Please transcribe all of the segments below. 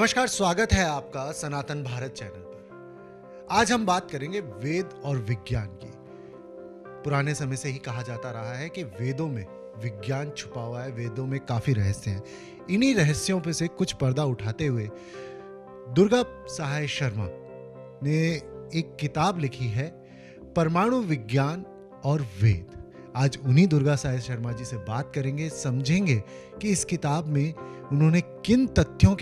नमस्कार, स्वागत है आपका सनातन भारत चैनल पर। आज हम बात करेंगे वेद और विज्ञान की। पुराने समय से ही कहा जाता रहा है कि वेदों में विज्ञान छुपा हुआ है, वेदों में काफी रहस्य हैं। इन्हीं रहस्यों पे से कुछ पर्दा उठाते हुए दुर्गा सहाय शर्मा ने एक किताब लिखी है, परमाणु विज्ञान और वेद। आज उन्हीं दुर्गा सहाय शर्मा जी से बात करेंगे, समझेंगे कि इस किताब में उन्होंने किन तथ्यों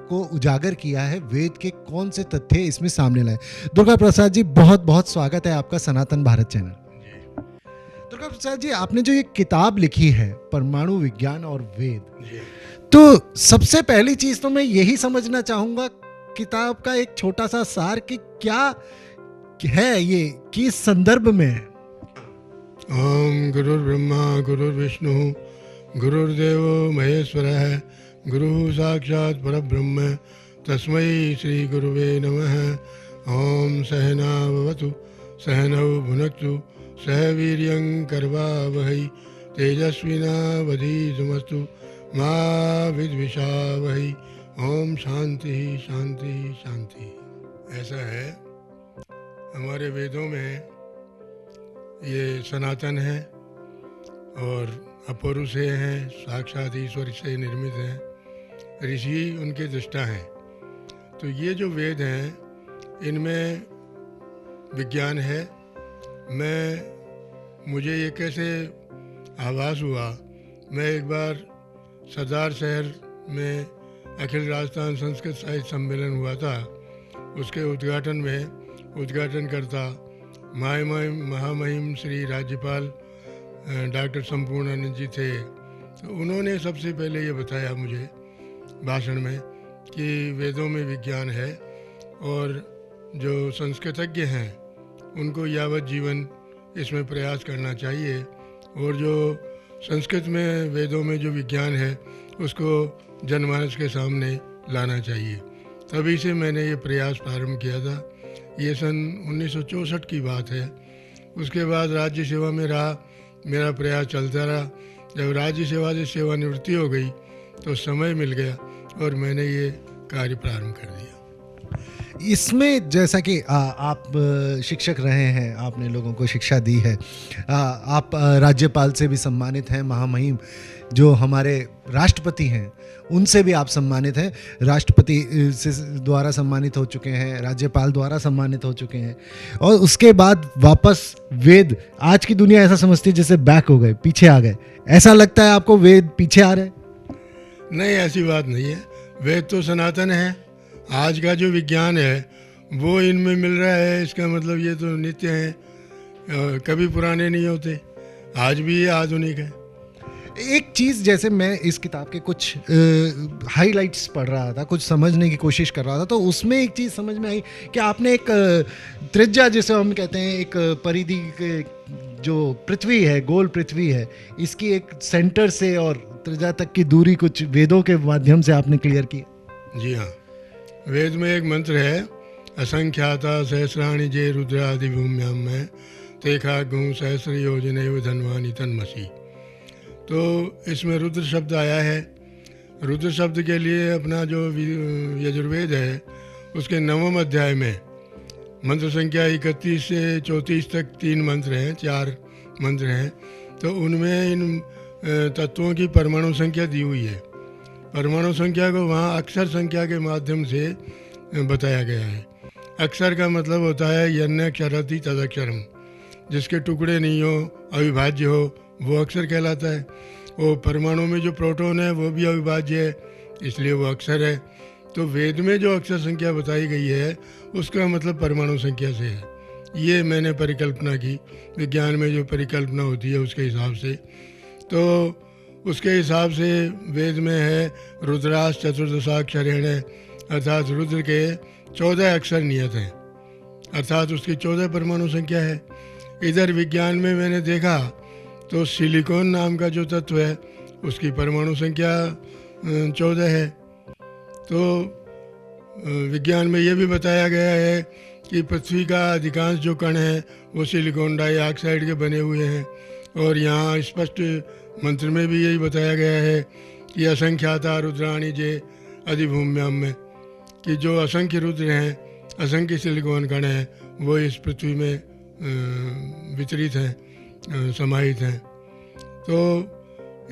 को उजागर किया है, वेद के कौन से तथ्य इसमें सामने लाए। दुर्गा प्रसाद जी, बहुत बहुत स्वागत है आपका सनातन भारत चैनल। दुर्गा प्रसाद जी, आपने जो ये किताब लिखी है परमाणु विज्ञान और वेद, तो सबसे पहली चीज तो मैं यही समझना चाहूंगा, किताब का एक छोटा सा सार कि क्या है ये, किस संदर्भ में है। ओम गुरुर्ब्रह्मा गुरुर्विष्णु गुरुर्देवो महेश्वरः गुरु साक्षात् परब्रह्म तस्मै श्री गुरुवे नमः। ओम सहना भवतु सहनौ भुनक्तु सह वीर्यं करवावहै तेजस्विनावधीतमस्तु मा विद्विषावहै। ओम शांति शांति शांति। ऐसा है, हमारे वेदों में ये सनातन है और अपौरुष हैं, साक्षात ईश्वर से निर्मित हैं, ऋषि उनके दृष्टा हैं। तो ये जो वेद हैं इनमें विज्ञान है। मुझे ये कैसे आभास हुआ, मैं एक बार सरदार शहर में अखिल राजस्थान संस्कृत साहित्य सम्मेलन हुआ था, उसके उद्घाटन करता महामहिम श्री राज्यपाल डॉक्टर संपूर्णानंद जी थे। तो उन्होंने सबसे पहले ये बताया मुझे भाषण में कि वेदों में विज्ञान है और जो संस्कृतज्ञ हैं उनको यावत जीवन इसमें प्रयास करना चाहिए, और जो संस्कृत में वेदों में जो विज्ञान है उसको जनमानस के सामने लाना चाहिए। तभी से मैंने ये प्रयास प्रारंभ किया था। ये सन 1964 की बात है। उसके बाद राज्य सेवा में रहा, मेरा प्रयास चलता रहा। जब राज्य सेवा से सेवानिवृत्ति हो गई तो समय मिल गया और मैंने ये कार्य प्रारंभ कर दिया। इसमें जैसा कि आप शिक्षक रहे हैं, आपने लोगों को शिक्षा दी है, आप राज्यपाल से भी सम्मानित हैं, महामहिम जो हमारे राष्ट्रपति हैं उनसे भी आप सम्मानित हैं, राष्ट्रपति से द्वारा सम्मानित हो चुके हैं, राज्यपाल द्वारा सम्मानित हो चुके हैं, और उसके बाद वापस वेद, आज की दुनिया ऐसा समझती है जैसे बैक हो गए, पीछे आ गए। ऐसा लगता है आपको वेद पीछे आ रहे? नहीं, ऐसी बात नहीं है। वेद तो सनातन है। आज का जो विज्ञान है वो इनमें मिल रहा है, इसका मतलब ये तो नित्य है, कभी पुराने नहीं होते, आज भी ये आधुनिक है। एक चीज़, जैसे मैं इस किताब के कुछ हाइलाइट्स पढ़ रहा था, कुछ समझने की कोशिश कर रहा था, तो उसमें एक चीज़ समझ में आई कि आपने एक त्रिज्या, जिसे हम कहते हैं, एक परिधि के जो पृथ्वी है, गोल पृथ्वी है, इसकी एक सेंटर से और त्रिज्या तक की दूरी कुछ वेदों के माध्यम से आपने क्लियर की। जी हाँ, वेद में एक मंत्र है, असंख्याता सहस्राणि जे रुद्रादि भूम्याम में तेखा गुं सहस्र योजनैव धन्वानि तन्मसि। तो इसमें रुद्र शब्द आया है। रुद्र शब्द के लिए अपना जो यजुर्वेद है उसके 9वें अध्याय में मंत्र संख्या 31 से 34 तक 3 मंत्र हैं, 4 मंत्र हैं। तो उनमें इन तत्वों की परमाणु संख्या दी हुई है। परमाणु संख्या को वहाँ अक्षर संख्या के माध्यम से बताया गया है। अक्षर का मतलब होता है यन्न क्षरति तदक्षरम, जिसके टुकड़े नहीं हो, अविभाज्य हो, वो अक्षर कहलाता है। वो परमाणु में जो प्रोटॉन है वो भी अविभाज्य है, इसलिए वो अक्षर है। तो वेद में जो अक्षर संख्या बताई गई है उसका मतलब परमाणु संख्या से है। ये मैंने परिकल्पना की, विज्ञान में जो परिकल्पना होती है उसके हिसाब से। तो उसके हिसाब से वेद में है रुद्रास चतुर्दशाक्षरेण, अर्थात रुद्र के 14 अक्षर नियत हैं, अर्थात उसकी 14 परमाणु संख्या है। इधर विज्ञान में मैंने देखा तो सिलिकॉन नाम का जो तत्व है उसकी परमाणु संख्या 14 है। तो विज्ञान में ये भी बताया गया है कि पृथ्वी का अधिकांश जो कण है वो सिलिकॉन डाइऑक्साइड के बने हुए हैं, और यहाँ स्पष्ट मंत्र में भी यही बताया गया है कि असंख्याता रुद्राणी जे अधिभूम्याम में। कि जो असंख्य रुद्र हैं, असंख्य सिलिकॉन कण हैं, वो इस पृथ्वी में वितरित हैं, समाहित हैं। तो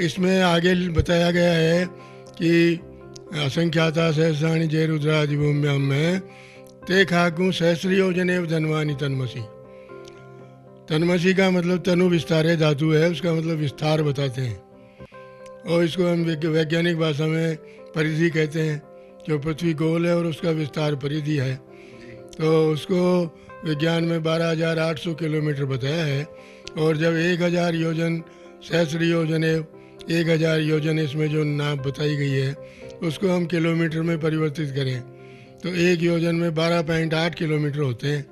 इसमें आगे बताया गया है कि असंख्याता सहस्राणि जय रुद्रादि भूम्याम में ते खाकू सहस्रयोजनेव धनवानी तन्मसी। तन्मसी का मतलब तनु विस्तारे धातु है, उसका मतलब विस्तार बताते हैं, और इसको हम वैज्ञानिक भाषा में परिधि कहते हैं। जो पृथ्वी गोल है और उसका विस्तार परिधि है, तो उसको विज्ञान में 12,800 किलोमीटर बताया है। और जब 1,000 योजन सहस्र योजन है, 1,000 योजन इसमें जो नाप बताई गई है उसको हम किलोमीटर में परिवर्तित करें तो एक योजन में 12.8 किलोमीटर होते हैं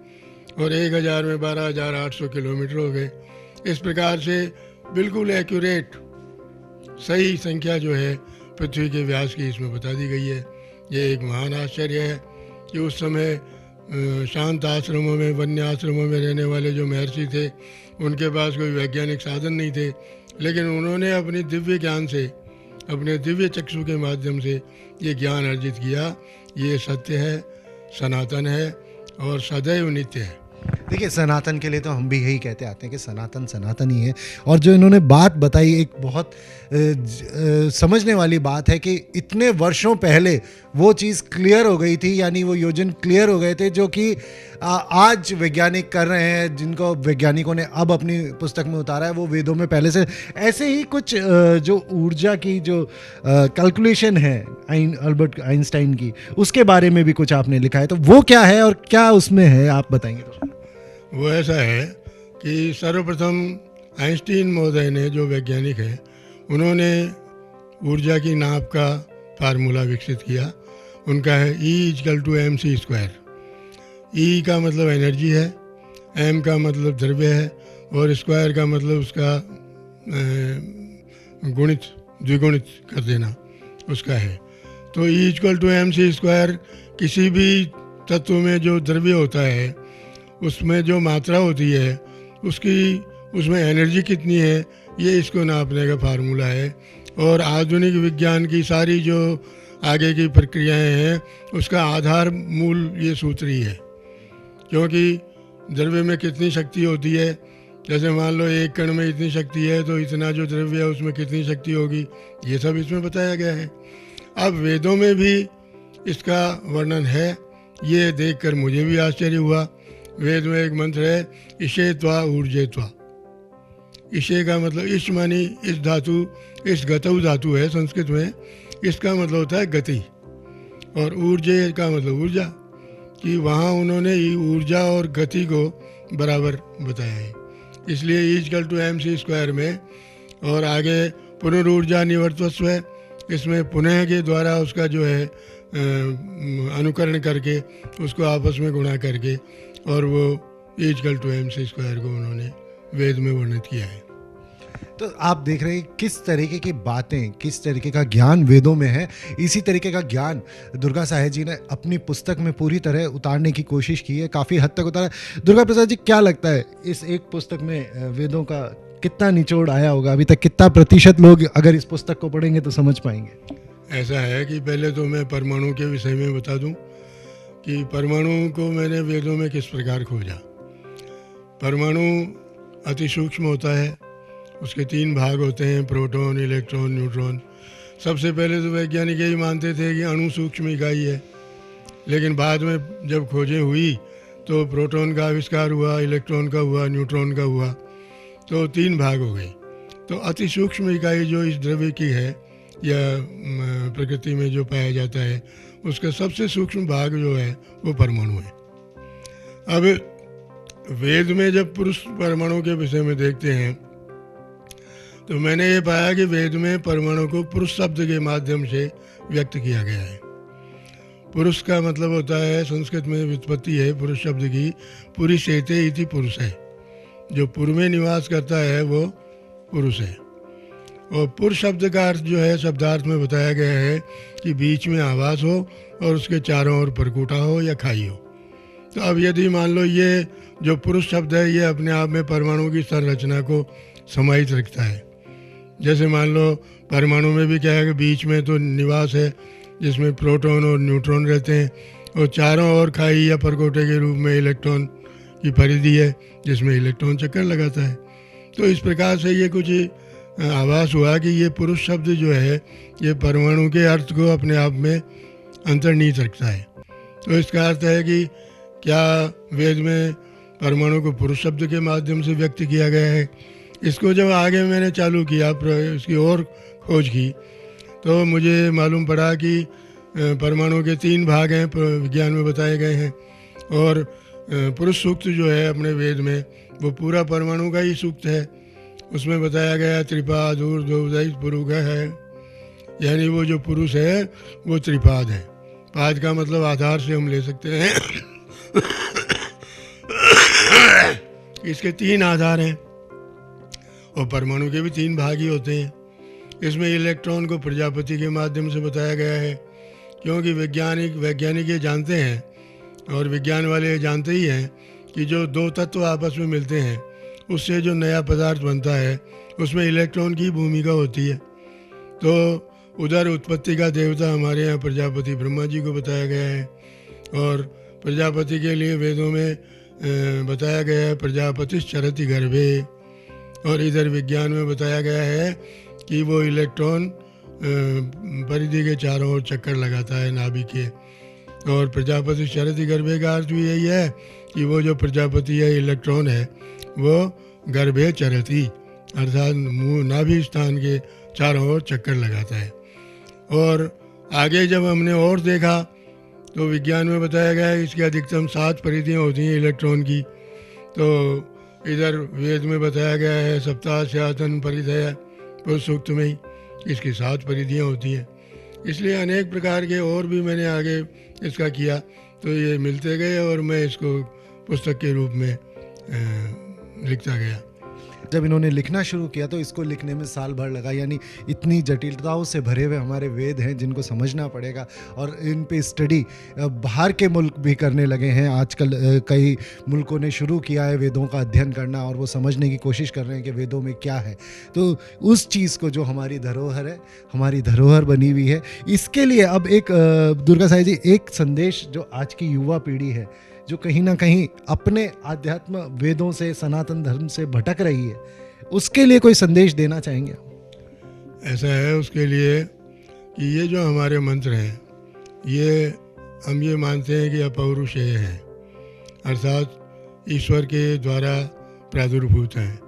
और 1,000 में 12,800 किलोमीटर हो गए। इस प्रकार से बिल्कुल एक्यूरेट सही संख्या जो है पृथ्वी के व्यास की इसमें बता दी गई है। ये एक महान आश्चर्य है कि उस समय शांत आश्रमों में, वन्य आश्रमों में रहने वाले जो महर्षि थे उनके पास कोई वैज्ञानिक साधन नहीं थे, लेकिन उन्होंने अपनी दिव्य ज्ञान से, अपने दिव्य चक्षु के माध्यम से ये ज्ञान अर्जित किया। ये सत्य है, सनातन है और सदैव नित्य है। देखिए, सनातन के लिए तो हम भी यही कहते आते हैं कि सनातन सनातन ही है। और जो इन्होंने बात बताई एक बहुत समझने वाली बात है कि इतने वर्षों पहले वो चीज़ क्लियर हो गई थी, यानी वो योजन क्लियर हो गए थे जो कि आज वैज्ञानिक कर रहे हैं, जिनको वैज्ञानिकों ने अब अपनी पुस्तक में उतारा है, वो वेदों में पहले से ऐसे ही कुछ जो ऊर्जा की जो कैलकुलेशन है अल्बर्ट आइंस्टाइन की, उसके बारे में भी कुछ आपने लिखा है। तो वो क्या है और क्या उसमें है, आप बताएंगे तो? वो ऐसा है कि सर्वप्रथम आइंस्टीन महोदय ने, जो वैज्ञानिक हैं, उन्होंने ऊर्जा की नाप का फार्मूला विकसित किया। उनका है E=mc²। E का मतलब एनर्जी है, m का मतलब द्रव्य है और स्क्वायर का मतलब उसका गुणित, द्विगुणित कर देना उसका है। तो E=mc²। किसी भी तत्व में जो द्रव्य होता है उसमें जो मात्रा होती है उसमें एनर्जी कितनी है, ये इसको नापने का फार्मूला है। और आधुनिक विज्ञान की सारी जो आगे की प्रक्रियाएं हैं उसका आधार मूल ये सूत्र ही है। क्योंकि द्रव्य में कितनी शक्ति होती है, जैसे मान लो एक कण में इतनी शक्ति है तो इतना जो द्रव्य है उसमें कितनी शक्ति होगी, ये सब इसमें बताया गया है। अब वेदों में भी इसका वर्णन है। ये देखकर मुझे भी आश्चर्य हुआ। वेद में एक मंत्र है, इशे त्वा ऊर्जे त्वा। इशे का मतलब इश मानी इस धातु, इस गतऊ धातु है संस्कृत में, इसका मतलब होता है गति, और ऊर्जे का मतलब ऊर्जा, कि वहाँ उन्होंने ऊर्जा और गति को बराबर बताया है। इसलिए E=mc² में, और आगे पुनर्ऊर्जा निवर्तस्व है, इसमें पुनः के द्वारा उसका जो है अनुकरण करके उसको आपस में गुणा करके, और वो E=mc² को उन्होंने वेद में वर्णित किया है। तो आप देख रहे हैं किस तरीके की बातें, किस तरीके का ज्ञान वेदों में है। इसी तरीके का ज्ञान दुर्गा साहेब जी ने अपनी पुस्तक में पूरी तरह उतारने की कोशिश की है, काफ़ी हद तक उतारा। दुर्गा प्रसाद जी, क्या लगता है इस एक पुस्तक में वेदों का कितना निचोड़ आया होगा अभी तक? कितना प्रतिशत लोग अगर इस पुस्तक को पढ़ेंगे तो समझ पाएंगे? ऐसा है कि पहले तो मैं परमाणु के विषय में बता दूं कि परमाणु को मैंने वेदों में किस प्रकार खोजा। परमाणु अति सूक्ष्म होता है, उसके 3 भाग होते हैं, प्रोटॉन, इलेक्ट्रॉन, न्यूट्रॉन। सबसे पहले तो वैज्ञानिक यही मानते थे कि अणु सूक्ष्म इकाई है, लेकिन बाद में जब खोजें हुई तो प्रोटॉन का आविष्कार हुआ, इलेक्ट्रॉन का हुआ, न्यूट्रॉन का हुआ, तो 3 भाग हो गए। तो अति सूक्ष्म इकाई जो इस द्रव्य की है या प्रकृति में जो पाया जाता है, उसका सबसे सूक्ष्म भाग जो है वो परमाणु है। अब वेद में जब पुरुष परमाणु के विषय में देखते हैं तो मैंने ये पाया कि वेद में परमाणु को पुरुष शब्द के माध्यम से व्यक्त किया गया है। पुरुष का मतलब होता है, संस्कृत में व्युत्पत्ति है पुरुष शब्द की, पुरुषेते इति पुरुष है। जो पुर में निवास करता है वो पुरुष है। और पुरुष शब्द का अर्थ जो है शब्दार्थ में बताया गया है कि बीच में आवास हो और उसके चारों ओर परकूटा हो या खाई हो। तो अब यदि मान लो ये जो पुरुष शब्द है ये अपने आप में परमाणु की संरचना को समाहित रखता है। जैसे मान लो परमाणु में भी क्या है कि बीच में तो निवास है, जिसमें प्रोटॉन और न्यूट्रॉन रहते हैं, और चारों ओर खाई या परकोटे के रूप में इलेक्ट्रॉन की परिधि है जिसमें इलेक्ट्रॉन चक्कर लगाता है। तो इस प्रकार से ये कुछ आभास हुआ कि ये पुरुष शब्द जो है ये परमाणु के अर्थ को अपने आप में अंतर्निहित रखता है। तो इसका अर्थ है कि क्या वेद में परमाणु को पुरुष शब्द के माध्यम से व्यक्त किया गया है। इसको जब आगे मैंने चालू किया, इसकी और खोज की, तो मुझे मालूम पड़ा कि परमाणु के 3 भाग हैं, विज्ञान में बताए गए हैं। और पुरुष सूक्त जो है अपने वेद में वो पूरा परमाणु का ही सूक्त है। उसमें बताया गया त्रिपाद ऊर्ध्वोदय पुरुष है, यानी वो जो पुरुष है वो त्रिपाद है। पाद का मतलब आधार से हम ले सकते हैं। इसके 3 आधार हैं और परमाणु के भी 3 भाग ही होते हैं। इसमें इलेक्ट्रॉन को प्रजापति के माध्यम से बताया गया है, क्योंकि वैज्ञानिक ये जानते हैं और विज्ञान वाले ये जानते ही हैं कि जो 2 तत्व आपस में मिलते हैं उससे जो नया पदार्थ बनता है उसमें इलेक्ट्रॉन की भूमिका होती है। तो उधर उत्पत्ति का देवता हमारे यहाँ प्रजापति ब्रह्मा जी को बताया गया है, और प्रजापति के लिए वेदों में बताया गया है प्रजापति चरति गर्भे। और इधर विज्ञान में बताया गया है कि वो इलेक्ट्रॉन परिधि के चारों ओर चक्कर लगाता है नाभि के। और प्रजापति चरति गर्भे का अर्थ भी यही है कि वो जो प्रजापति है इलेक्ट्रॉन है वो गर्भे चरति अर्थात मुँह नाभि स्थान के चारों ओर चक्कर लगाता है। और आगे जब हमने और देखा तो विज्ञान में बताया गया है इसकी अधिकतम 7 परिधियाँ होती हैं इलेक्ट्रॉन की। तो इधर वेद में बताया गया है सप्ताह स्यातन परिधय पुरुष सूक्त में ही इसकी 7 परिधियाँ होती हैं। इसलिए अनेक प्रकार के और भी मैंने आगे इसका किया, तो ये मिलते गए और मैं इसको पुस्तक के रूप में लिखता गया। जब इन्होंने लिखना शुरू किया तो इसको लिखने में साल भर लगा, यानी इतनी जटिलताओं से भरे हुए हमारे वेद हैं जिनको समझना पड़ेगा, और इन पे स्टडी बाहर के मुल्क भी करने लगे हैं। आजकल कई मुल्कों ने शुरू किया है वेदों का अध्ययन करना, और वो समझने की कोशिश कर रहे हैं कि वेदों में क्या है। तो उस चीज़ को जो हमारी धरोहर है, हमारी धरोहर बनी हुई है, इसके लिए अब एक दुर्गा साई जी एक संदेश जो आज की युवा पीढ़ी है जो कहीं ना कहीं अपने आध्यात्म वेदों से सनातन धर्म से भटक रही है, उसके लिए कोई संदेश देना चाहेंगे? ऐसा है उसके लिए कि ये जो हमारे मंत्र हैं ये हम ये मानते हैं कि अपौरुषेय हैं, अर्थात ईश्वर के द्वारा प्रादुर्भूत हैं।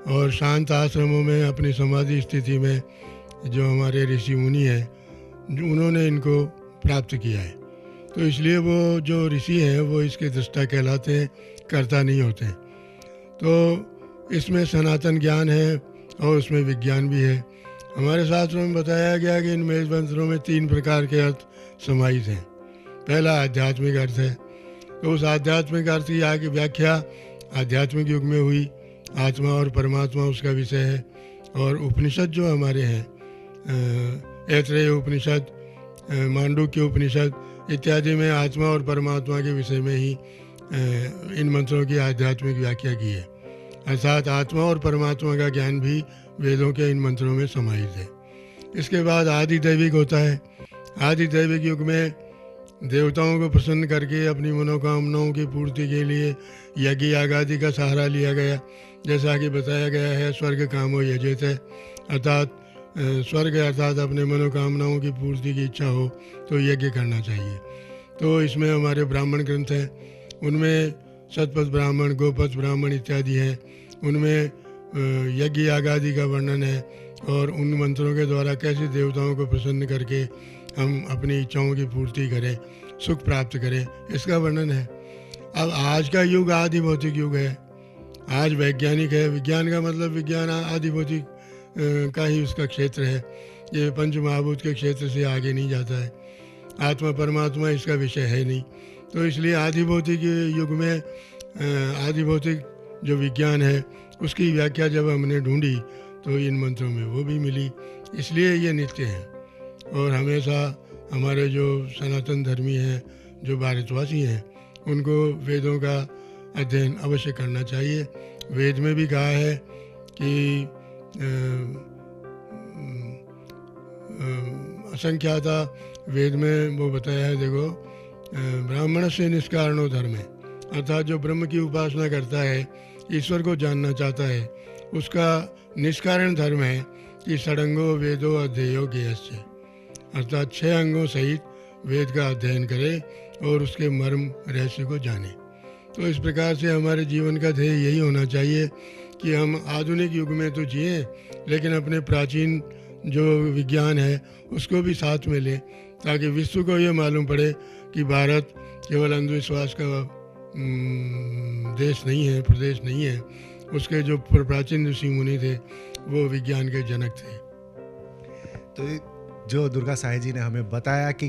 और शांत आश्रमों में अपनी समाधि स्थिति में जो हमारे ऋषि मुनि हैं उन्होंने इनको प्राप्त किया है। तो इसलिए वो जो ऋषि हैं वो इसके दृष्टा कहलाते हैं, कर्ता नहीं होते हैं। तो इसमें सनातन ज्ञान है और उसमें विज्ञान भी है। हमारे शास्त्रों में बताया गया कि इन वेद मंत्रों में 3 प्रकार के अर्थ समाहित हैं। पहला आध्यात्मिक अर्थ है, तो उस आध्यात्मिक अर्थ की आगे व्याख्या आध्यात्मिक युग में हुई। आत्मा और परमात्मा उसका विषय है। और उपनिषद जो हमारे हैं, ऐत्रेय उपनिषद, मांडुक्य उपनिषद इत्यादि में आत्मा और परमात्मा के विषय में ही इन मंत्रों की आध्यात्मिक व्याख्या की है। अर्थात आत्मा और परमात्मा का ज्ञान भी वेदों के इन मंत्रों में समाहित है। इसके बाद आदि दैविक होता है। आदि दैविक युग में देवताओं को प्रसन्न करके अपनी मनोकामनाओं की पूर्ति के लिए यज्ञ याग आदि का सहारा लिया गया। जैसा कि बताया गया है स्वर्ग कामो यजेत है, अर्थात स्वर्ग अर्थात अपने मनोकामनाओं की पूर्ति की इच्छा हो तो यज्ञ करना चाहिए। तो इसमें हमारे ब्राह्मण ग्रंथ हैं, उनमें शतपथ ब्राह्मण, गोपथ ब्राह्मण इत्यादि हैं, उनमें यज्ञ याग आदि का वर्णन है और उन मंत्रों के द्वारा कैसे देवताओं को प्रसन्न करके हम अपनी इच्छाओं की पूर्ति करें, सुख प्राप्त करें, इसका वर्णन है। अब आज का युग आदि भौतिक युग है, आज वैज्ञानिक है। विज्ञान का मतलब विज्ञान आदि भौतिक का ही उसका क्षेत्र है। ये पंच महाभूत के क्षेत्र से आगे नहीं जाता है। आत्मा परमात्मा इसका विषय है नहीं। तो इसलिए आदि भौतिक युग में आदि भौतिक जो विज्ञान है उसकी व्याख्या जब हमने ढूंढी तो इन मंत्रों में वो भी मिली। इसलिए ये नित्य हैं और हमेशा हमारे जो सनातन धर्मी हैं, जो भारतवासी हैं, उनको वेदों का अध्ययन अवश्य करना चाहिए। वेद में भी कहा है कि असंख्याता वेद में वो बताया है, देखो ब्राह्मण से निष्कारणो धर्म है, अर्थात जो ब्रह्म की उपासना करता है, ईश्वर को जानना चाहता है, उसका निष्कारण धर्म है कि षडंगो वेदो अध्ययो ज्ञेयस्य, अर्थात 6 अंगों सहित वेद का अध्ययन करे और उसके मर्म रहस्य को जाने। तो इस प्रकार से हमारे जीवन का ध्येय यही होना चाहिए कि हम आधुनिक युग में तो जिए, लेकिन अपने प्राचीन जो विज्ञान है उसको भी साथ में लें, ताकि विश्व को ये मालूम पड़े कि भारत केवल अंधविश्वास का देश नहीं है, प्रदेश नहीं है। उसके जो प्राचीन ऋषि मुनि थे वो विज्ञान के जनक थे। तो जो दुर्गा साई जी ने हमें बताया कि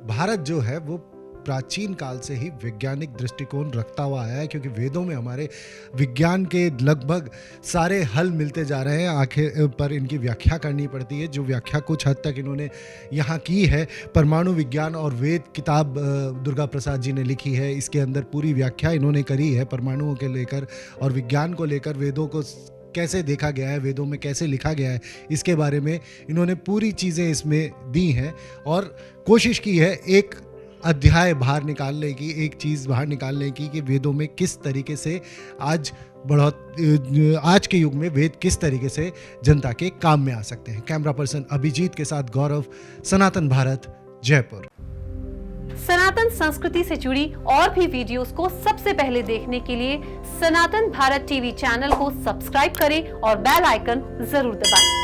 भारत जो है वो प्राचीन काल से ही वैज्ञानिक दृष्टिकोण रखता हुआ आया है, क्योंकि वेदों में हमारे विज्ञान के लगभग सारे हल मिलते जा रहे हैं। आखिर पर इनकी व्याख्या करनी पड़ती है, जो व्याख्या कुछ हद तक इन्होंने यहाँ की है। परमाणु विज्ञान और वेद किताब दुर्गा प्रसाद जी ने लिखी है, इसके अंदर पूरी व्याख्या इन्होंने करी है परमाणुओं के लेकर और विज्ञान को लेकर, वेदों को कैसे देखा गया है, वेदों में कैसे लिखा गया है, इसके बारे में इन्होंने पूरी चीज़ें इसमें दी हैं और कोशिश की है एक अध्याय बाहर निकालने की, एक चीज़ बाहर निकालने की कि वेदों में किस तरीके से आज के युग में वेद किस तरीके से जनता के काम में आ सकते हैं। कैमरा पर्सन अभिजीत के साथ गौरव, सनातन भारत, जयपुर। सनातन संस्कृति से जुड़ी और भी वीडियोस को सबसे पहले देखने के लिए सनातन भारत टीवी चैनल को सब्सक्राइब करें और बेल आइकन जरूर दबाएं।